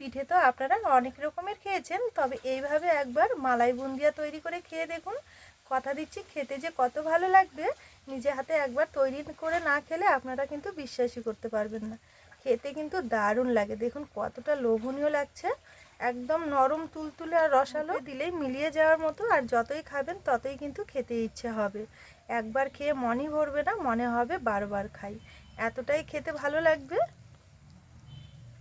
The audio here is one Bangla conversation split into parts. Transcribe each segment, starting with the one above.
পিঠে তো আপনারা অনেক রকমের খেয়েছেন, তবে এইভাবে একবার মালাই বুন্দিয়া তৈরি করে খেয়ে দেখুন। কথা দিচ্ছি খেতে যে কত ভালো লাগবে, নিজে হাতে একবার তৈরি করে না খেলে আপনারা কিন্তু বিশ্বাসই করতে পারবেন না। খেতে কিন্তু দারুণ লাগে, দেখুন কতটা লোভনীয় লাগছে, একদম নরম তুলতুলে আর রসালো, দিলেই মিলিয়ে যাওয়ার মতো। আর যতই খাবেন ততই কিন্তু খেতে ইচ্ছে হবে, একবার খেয়ে মনই ভরবে না, মনে হবে বারবার খাই, এতটাই খেতে ভালো লাগবে।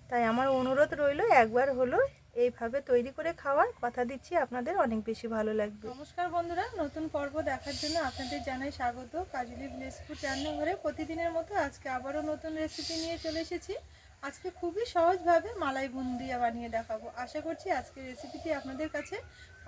তাই আমার অনুরোধ রইল একবার হলো এইভাবে তৈরি করে খাওয়ার, কথা দিচ্ছি আপনাদের অনেক বেশি ভালো লাগবে। নমস্কার বন্ধুরা, নতুন পর্ব দেখার জন্য আপনাদের জানাই স্বাগত। কাজলি ভিলেজ ফুড রান্নাঘরে প্রতিদিনের মতো আজকে আবারও নতুন রেসিপি নিয়ে চলে এসেছি। আজকে খুবই সহজভাবে মালাই বুন্দিয়া বানিয়ে দেখাবো। আশা করছি আজকের রেসিপিটি আপনাদের কাছে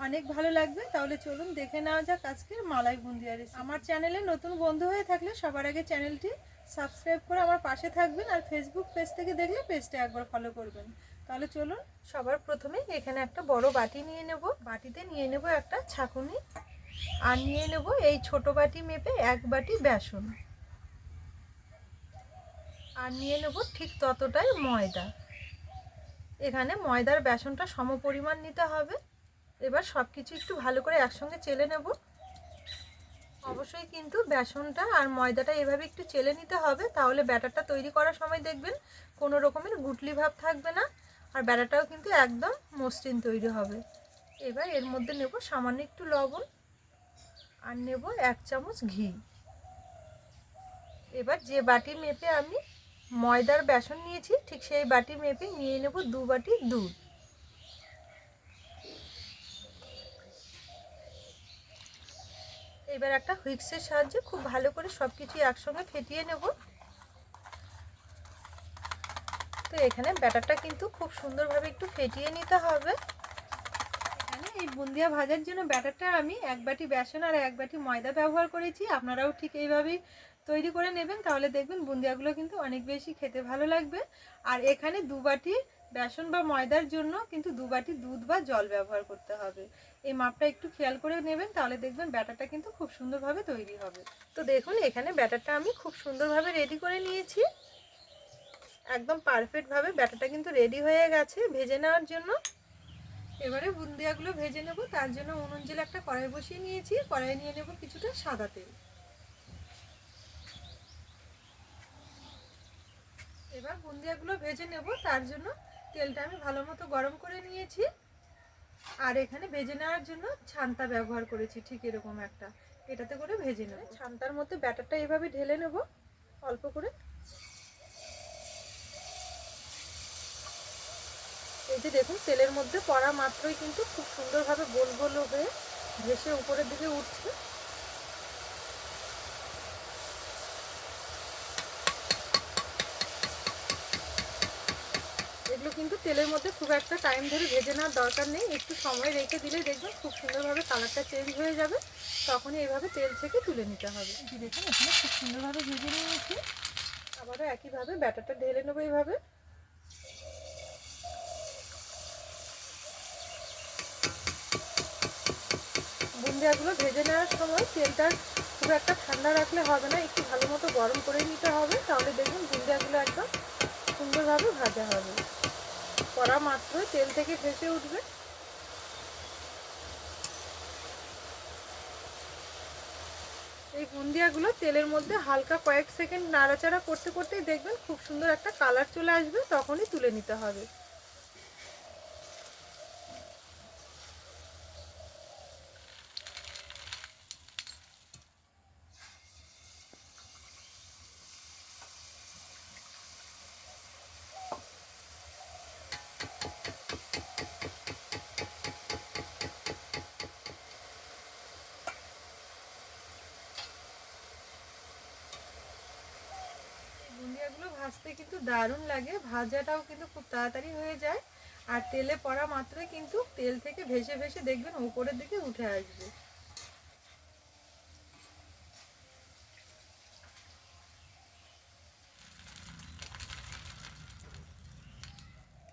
অনেক ভালো লাগবে। তাহলে চলুন দেখে নেওয়া যাক আজকের মালাই বুন্দিয়া রেসিপি। আমার চ্যানেলে নতুন বন্ধু হয়ে থাকলে সবার আগে চ্যানেলটি সাবস্ক্রাইব করে আমার পাশে থাকবেন, আর ফেসবুক পেজ থেকে দেখলে পেজটা একবার ফলো করবেন। তাহলে চলুন, সবার প্রথমে এখানে একটা বড় বাটি নিয়ে নেব, বাটিতে নিয়ে নেব একটা ছাঁকুনি, আর নিয়ে নেব এই ছোট বাটি মেপে এক বাটি বেসন, আর নিয়ে নেব ঠিক ততটাই ময়দা। এখানে ময়দার বেসনটা সম পরিমাণ নিতে হবে। এবার সব কিছু একটু ভালো করে একসঙ্গে চেলে নেব। অবশ্যই কিন্তু বেসনটা আর ময়দাটা এভাবে একটু চেলে নিতে হবে, তাহলে ব্যাটারটা তৈরি করার সময় দেখবেন কোনো রকমের গুটলি ভাব থাকবে না, আর ব্যাটারটাও কিন্তু একদম মসৃণ তৈরি হবে। এবার এর মধ্যে নেব সামান্য একটু লবণ, আর নেব 1 চামচ ঘি। এবার যে বাটি মেপে আমি ময়দার বেসন নিয়েছি, ঠিক সেই বাটি মেপে নিয়ে নেব 2 বাটি দুধ। এবার একটা হুইক্সের সাহায্যে খুব ভালো করে সব কিছু একসঙ্গে ফেটিয়ে নেব। তো এখানে ব্যাটারটা কিন্তু খুব সুন্দরভাবে একটু ফেটিয়ে নিতে হবে। এখানে এই বুন্দিয়া ভাজার জন্য ব্যাটারটা আমি 1 বাটি বেসন আর 1 বাটি ময়দা ব্যবহার করেছি। আপনারাও ঠিক এইভাবেই তৈরি করে নেবেন, তাহলে দেখবেন বুন্দিয়াগুলো কিন্তু অনেক বেশি খেতে ভালো লাগবে। আর এখানে 2 বাটি বেসন বা ময়দার জন্য কিন্তু 2 বাটি দুধ বা জল ব্যবহার করতে হবে। এই মাপটা একটু খেয়াল করে নেবেন, তাহলে দেখবেন ব্যাটারটা কিন্তু খুব সুন্দরভাবে তৈরি হবে। তো দেখুন এখানে ব্যাটারটা আমি খুব সুন্দরভাবে রেডি করে নিয়েছি, একদম পারফেক্ট ভাবে ব্যাটারটা কিন্তু রেডি হয়ে গেছে ভেজে নেওয়ার জন্য। এবারে বুন্দিয়াগুলো ভেজে নেব, তার জন্য উনুন জেলে একটা কড়াই বসিয়ে নিয়েছি। কড়াই নিয়ে নেব কিছুটা সাদা তেল। এবার বুন্দিয়াগুলো ভেজে নেব, তার জন্য তেলটা আমি ভালো মতো গরম করে নিয়েছি। আর এখানে ভেজে নেওয়ার জন্য ছান্তা ব্যবহার করেছি, ঠিক এরকম একটা, এটাতে করে ভেজে নেব। ছান্তার মধ্যে ব্যাটারটা এভাবে ঢেলে নেব অল্প করে। এই যে দেখুন তেলের মধ্যে পড়া মাত্রই কিন্তু খুব সুন্দরভাবে গোল গোল হয়ে ভেসে উপরের দিকে উঠছে। এগুলো কিন্তু তেলের মধ্যে খুব একটা টাইম ধরে ভেজে নেওয়ার দরকার নেই, একটু সময় রেখে দিলে দেখবেন খুব সুন্দরভাবে কালারটা চেঞ্জ হয়ে যাবে, তখনই এইভাবে তেল থেকে তুলে নিতে হবে। এই দেখুন এখানে খুব সুন্দরভাবে ভেজে নিয়েছি। আবারও একইভাবে ব্যাটারটা ঢেলে নেবো এইভাবে। বুন্দিয়াগুলো ভেজে নেওয়ার সময় তেলটা খুব একটা ঠান্ডা রাখলে হবে না, একটু ভালো মতো গরম করে নিতে হবে, তাহলে দেখুন বুন্দিয়াগুলো একদম সুন্দরভাবে ভাজা হবে, কড়া মাত্রই তেল থেকে ভেসে উঠবে। এই বুন্দিয়াগুলো তেলের মধ্যে হালকা কয়েক সেকেন্ড নাড়াচাড়া করতে করতেই দেখবেন খুব সুন্দর একটা কালার চলে আসবে, তখনই তুলে নিতে হবে। বুন্দিয়াগুলো ভাজতে কিন্তু দারুণ লাগে, ভাজাটাও কিন্তু খুব তাড়াতাড়ি হয়ে যায়, আর তেলে পড়া মাত্রই কিন্তু তেল থেকে ভেসে ভেসে দেখবেন উপরের দিকে উঠে আসবে।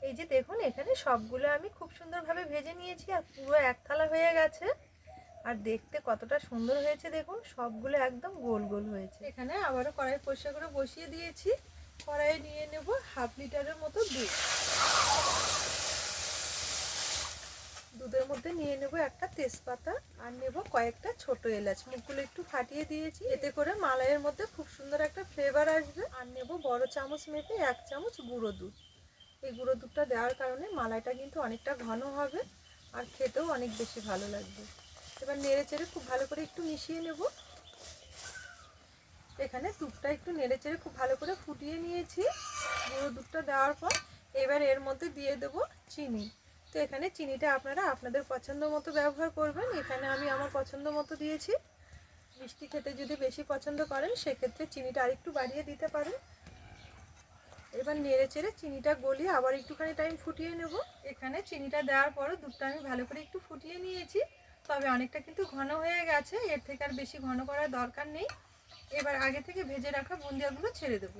এই যে দেখুন এখানে সবগুলো আমি খুব সুন্দরভাবে ভেজে নিয়েছি, আর পুরো এক থালা হয়ে গেছে, আর দেখতে কতটা সুন্দর হয়েছে দেখুন, সবগুলো একদম গোল গোল হয়েছে। এখানে আবারও কড়াই পরিষ্কার করে বসিয়ে দিয়েছি, কড়াইয়ে নিয়ে নেব 1/2 লিটারের মতো দুধ। মধ্যে নিয়ে নেব একটা তেজপাতা আর নেব কয়েকটা ছোট এলাচ, মুখগুলো একটু ফাটিয়ে দিয়েছি, এতে করে মালাইয়ের মধ্যে খুব সুন্দর একটা ফ্লেভার আসবে। আর নেব বড় চামচ মেপে 1 চামচ গুঁড়ো দুধ। এই গুঁড়ো দুধটা দেওয়ার কারণে মালাইটা কিন্তু অনেকটা ঘন হবে আর খেতেও অনেক বেশি ভালো লাগবে। এবার নেড়ে চেড়ে খুব ভালো করে একটু মিশিয়ে নেব। এখানে দুধটা একটু নেড়ে চেড়ে খুব ভালো করে ফুটিয়ে নিয়েছি গুঁড়ো দুধটা দেওয়ার পর। এবার এর মধ্যে দিয়ে দেব চিনি। তো এখানে চিনিটা আপনারা আপনাদের পছন্দ মতো ব্যবহার করবেন। এখানে আমি আমার পছন্দ মতো দিয়েছি। মিষ্টি খেতে যদি বেশি পছন্দ করেন সেক্ষেত্রে চিনিটা আরেকটু বাড়িয়ে দিতে পারেন। এবার নেড়ে চেড়ে চিনিটা গলিয়ে আবার একটুখানি টাইম ফুটিয়ে নেব। এখানে চিনিটা দেওয়ার পরও দুধটা আমি ভালো করে একটু ফুটিয়ে নিয়েছি, তবে অনেকটা কিন্তু ঘন হয়ে গেছে, এর থেকে আর বেশি ঘন করার দরকার নেই। এবার আগে থেকে ভেজে রাখা বুন্দিয়াগুলো ছেড়ে দেব।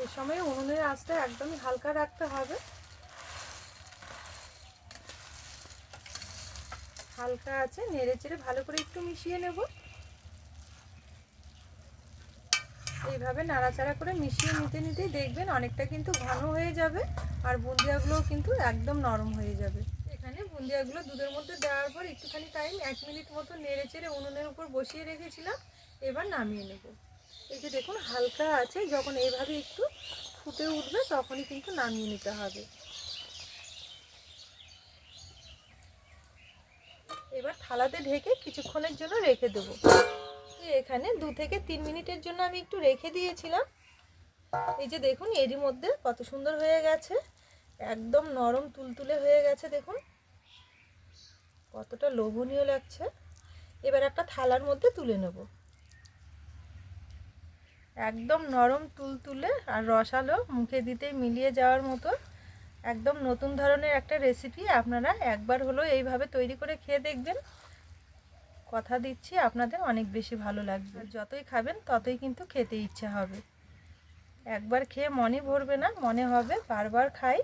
এই সময় উনুনের আঁচটা একদমই হালকা রাখতে হবে। হালকা আছে নেড়ে চেড়ে ভালো করে একটু মিশিয়ে নেব। এইভাবে নাড়াচাড়া করে মিশিয়ে নিতে নিতেই দেখবেন অনেকটা কিন্তু ঘন হয়ে যাবে আর বুন্দিয়াগুলোও কিন্তু একদম নরম হয়ে যাবে। এখানে বুন্দিয়াগুলো দুধের মধ্যে দেওয়ার পর একটুখানি টাইম 1 মিনিট মতো নেড়ে চেড়ে উনুনের উপর বসিয়ে রেখেছিলাম। এবার নামিয়ে নেব। এই যে দেখুন হালকা আছে, যখন এইভাবে একটু ফুটে উঠবে তখনই কিন্তু নামিয়ে নিতে হবে। এবার থালাতে ঢেকে কিছুক্ষণের জন্য রেখে দেবো। এখানে 2 থেকে 3 মিনিটের জন্য আমি একটু রেখে দিয়েছিলাম। এই যে দেখুন এরই মধ্যে কত সুন্দর হয়ে গেছে, একদম নরম তুলতুলে হয়ে গেছে। দেখুন কতটা লোভনীয় লাগছে। এবার একটা থালার মধ্যে তুলে নেব। একদম নরম তুলতুলে আর রসালো, মুখে দিতেই মিলিয়ে যাওয়ার মতো একদম নতুন ধরনের একটা রেসিপি। আপনারা একবার হলো এইভাবে তৈরি করে খেয়ে দেখবেন, কথা দিচ্ছি আপনাদের অনেক বেশি ভালো লাগবে। যতই খাবেন ততই কিন্তু খেতে ইচ্ছা হবে। একবার খেয়ে মনে ভরবে না, মনে হবে বারবার খাই।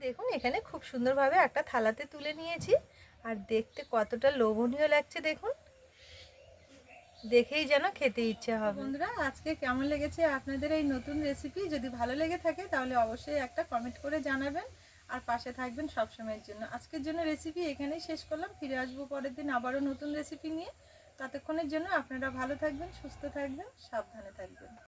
দেখুন এখানে খুব সুন্দরভাবে একটা থালাতে তুলে নিয়েছি আর দেখতে কতটা লোভনীয় লাগছে দেখুন, দেখেই যেন খেতে ইচ্ছে হবে। বন্ধুরা আজকে কেমন লেগেছে আপনাদের এই নতুন রেসিপি? যদি ভালো লেগে থাকে তাহলে অবশ্যই একটা কমেন্ট করে জানাবেন আর পাশে থাকবেন সবসময়ের জন্য। আজকের জন্য রেসিপি এখানেই শেষ করলাম, ফিরে আসবো পরের দিন আবারও নতুন রেসিপি নিয়ে। ততক্ষণের জন্য আপনারা ভালো থাকবেন, সুস্থ থাকবেন, সাবধানে থাকবেন।